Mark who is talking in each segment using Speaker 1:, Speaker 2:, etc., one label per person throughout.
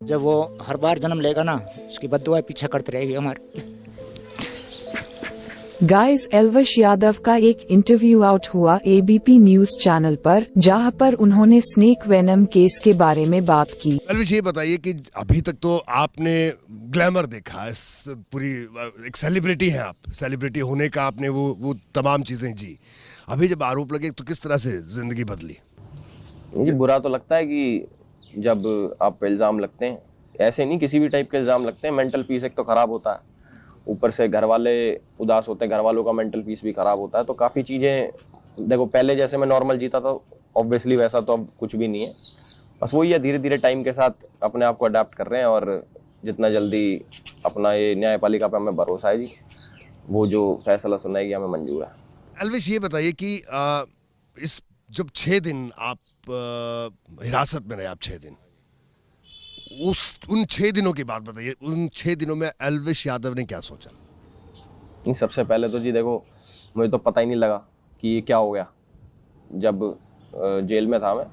Speaker 1: जब वो हर बार जन्म लेगा ना, उसकी बद्दुआ पीछा करती रहेगी हमारी।
Speaker 2: गाइस, एल्विश यादव का एक इंटरव्यू आउट हुआ एबीपी न्यूज चैनल पर, जहां पर उन्होंने स्नेक वेनम केस के बारे में बात की।
Speaker 3: एल्विश, ये बताइए कि अभी तक तो आपने ग्लैमर देखा है, पूरी एक सेलिब्रिटी हैं आप, सेलिब्रिटी होने का आपने वो तमाम चीजें जी। अभी जब आरोप लगे तो किस तरह से जिंदगी बदली?
Speaker 4: मुझे बुरा तो लगता है कि जब आप पे इल्ज़ाम लगते हैं, ऐसे नहीं किसी भी टाइप के इल्ज़ाम लगते हैं, मेंटल पीस एक तो ख़राब होता है, ऊपर से घर वाले उदास होते हैं, घर वालों का मेंटल पीस भी ख़राब होता है। तो काफ़ी चीज़ें देखो, पहले जैसे मैं नॉर्मल जीता था, ऑब्वियसली वैसा तो अब कुछ भी नहीं है। बस वही है, धीरे धीरे टाइम के साथ अपने आप को अडाप्ट कर रहे हैं और जितना जल्दी अपना ये न्यायपालिका पर हमें भरोसा है जी, वो जो फैसला सुनाएगी हमें मंजूर है।
Speaker 3: एल्विश, ये बताइए कि इस जब 6 दिन आप हिरासत में रहे, आप 6 दिन, उन 6 दिनों की बात बताइए। उन 6 दिनों में एल्विश यादव ने क्या सोचा?
Speaker 4: नहीं, सबसे पहले तो जी देखो, मुझे तो पता ही नहीं लगा कि ये क्या हो गया। जब जेल में था मैं,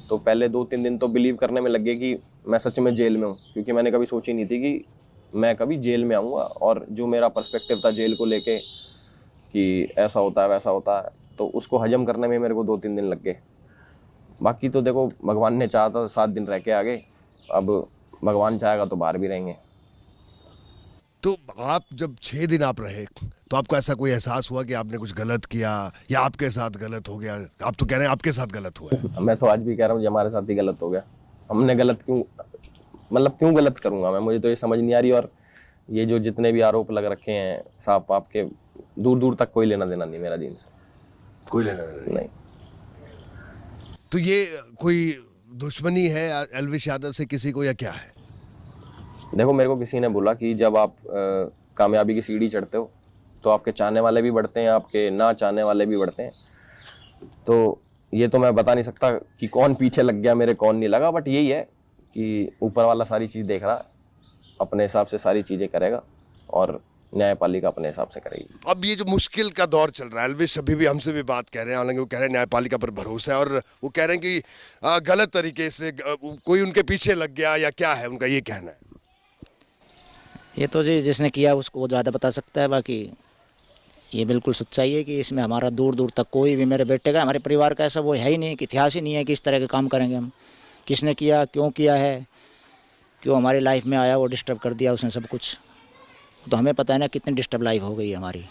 Speaker 4: तो पहले 2-3 दिन तो बिलीव करने में लग गए कि मैं सच में जेल में हूँ, क्योंकि मैंने कभी सोची नहीं थी कि मैं कभी जेल में आऊँगा। और जो मेरा पर्सपेक्टिव था जेल को लेके कि ऐसा होता है वैसा होता है, तो उसको हजम करने में मेरे को 2-3 दिन लग गए। बाकी तो देखो, भगवान ने चाहा था 7 दिन रह के आ गए, अब भगवान चाहेगा तो बाहर भी रहेंगे।
Speaker 3: तो आप जब 6 दिन आप रहे, तो आपको ऐसा कोई एहसास हुआ कि आपने कुछ गलत किया या आपके साथ गलत हो गया? आप तो कह रहे हैं आपके साथ गलत हुआ है।
Speaker 4: मैं तो आज भी कह रहा हूँ, हमारे साथ ही गलत हो गया। हमने गलत क्यों, मतलब क्यों गलत करूँगा मैं, मुझे तो ये समझ नहीं आ रही। और ये जो जितने भी आरोप लग रखे हैं साफ आपके, दूर दूर तक कोई लेना देना नहीं मेरा दिन से,
Speaker 3: कोई लेना देना
Speaker 4: नहीं।
Speaker 3: तो ये कोई दुश्मनी है एल्विश यादव से किसी को, या क्या है?
Speaker 4: देखो, मेरे को किसी ने बोला कि जब आप कामयाबी की सीढ़ी चढ़ते हो तो आपके चाहने वाले भी बढ़ते हैं, आपके ना चाहने वाले भी बढ़ते हैं। तो ये तो मैं बता नहीं सकता कि कौन पीछे लग गया मेरे, कौन नहीं लगा, बट यही है कि ऊपर वाला सारी चीज़ देख रहा है, अपने हिसाब से सारी चीज़ें करेगा और न्यायपालिका अपने हिसाब से करेगी।
Speaker 3: अब ये जो मुश्किल का दौर चल रहा है, एल्विश अभी भी हमसे भी बात कह रहे हैं, हालांकि वो कह रहे हैं न्यायपालिका पर भरोसा है, और वो कह रहे हैं कि गलत तरीके से कोई उनके पीछे लग गया या क्या है, उनका ये कहना है।
Speaker 1: ये तो जी जिसने किया उसको वो ज़्यादा बता सकता है। बाकी ये बिल्कुल सच्चाई है कि इसमें हमारा दूर दूर तक कोई भी, मेरे बेटे का, हमारे परिवार का ऐसा वो है ही नहीं, कि इतिहास ही नहीं है कि इस तरह के काम करेंगे हम। किसने किया, क्यों किया है, क्यों हमारी लाइफ में आया, वो डिस्टर्ब कर दिया उसने सब कुछ। तो हमें पता है ना कितनी डिस्टर्ब लाइफ हो गई है हमारी।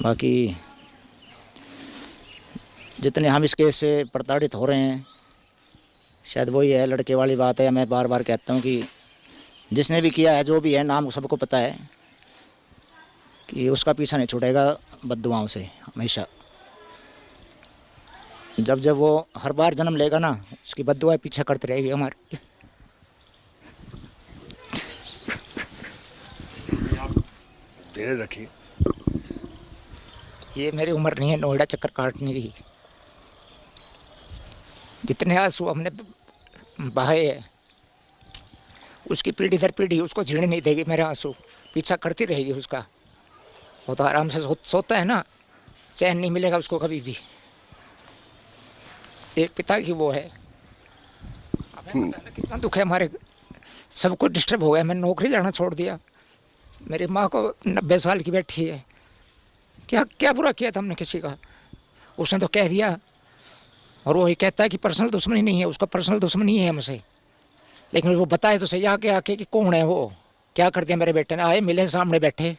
Speaker 1: बाकी जितने हम इस केस से प्रताड़ित हो रहे हैं, शायद वही है, लड़के वाली बात है। मैं बार बार कहता हूँ कि जिसने भी किया है, जो भी है, नाम सबको पता है कि उसका पीछा नहीं छूटेगा बद्दुआओं से हमेशा। जब जब वो हर बार जन्म लेगा ना, उसकी बद्दुआ पीछा करती रहेगी हमारी।
Speaker 3: धीरे रखिए,
Speaker 1: ये मेरी उम्र नहीं है नोएडा चक्कर काटने की। जितने आंसू हमने बहाए हैं, उसकी पीढ़ी दर पीढ़ी उसको झेलने नहीं देगी मेरे आंसू, पीछा करती रहेगी उसका। वो तो आराम से सोता है ना, चैन नहीं मिलेगा उसको कभी भी। एक पिता की वो है। हमें पता है कितना दुख है हमारे, सब कुछ डिस्टर्ब हो गया। मैंने नौकरी जाना छोड़ दिया, मेरी माँ को 90 साल की बैठी है। क्या क्या बुरा किया था हमने किसी का? उसने तो कह दिया, और वो ये कहता है कि पर्सनल दुश्मनी नहीं है, उसका पर्सनल दुश्मनी है हमसे। लेकिन वो बताए तो सही आके आके कि कौन है वो, क्या कर दिया मेरे बेटे ने। आए मिले, सामने बैठे,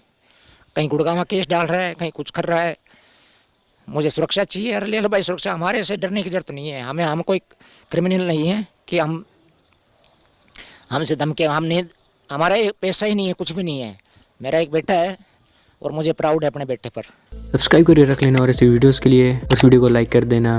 Speaker 1: कहीं गुड़गांव केस डाल रहा है, कहीं कुछ कर रहा है। मुझे सुरक्षा चाहिए। अरे ले लो भाई सुरक्षा, हमारे से डरने की जरूरत नहीं है। हम कोई क्रिमिनल नहीं है कि हमसे धमके, हम नहीं, हमारा पैसा ही नहीं है, कुछ भी नहीं है। मेरा एक बेटा है और मुझे प्राउड है अपने बेटे पर।
Speaker 5: सब्सक्राइब करके रख लेना और ऐसी वीडियोस के लिए उस वीडियो को लाइक कर देना।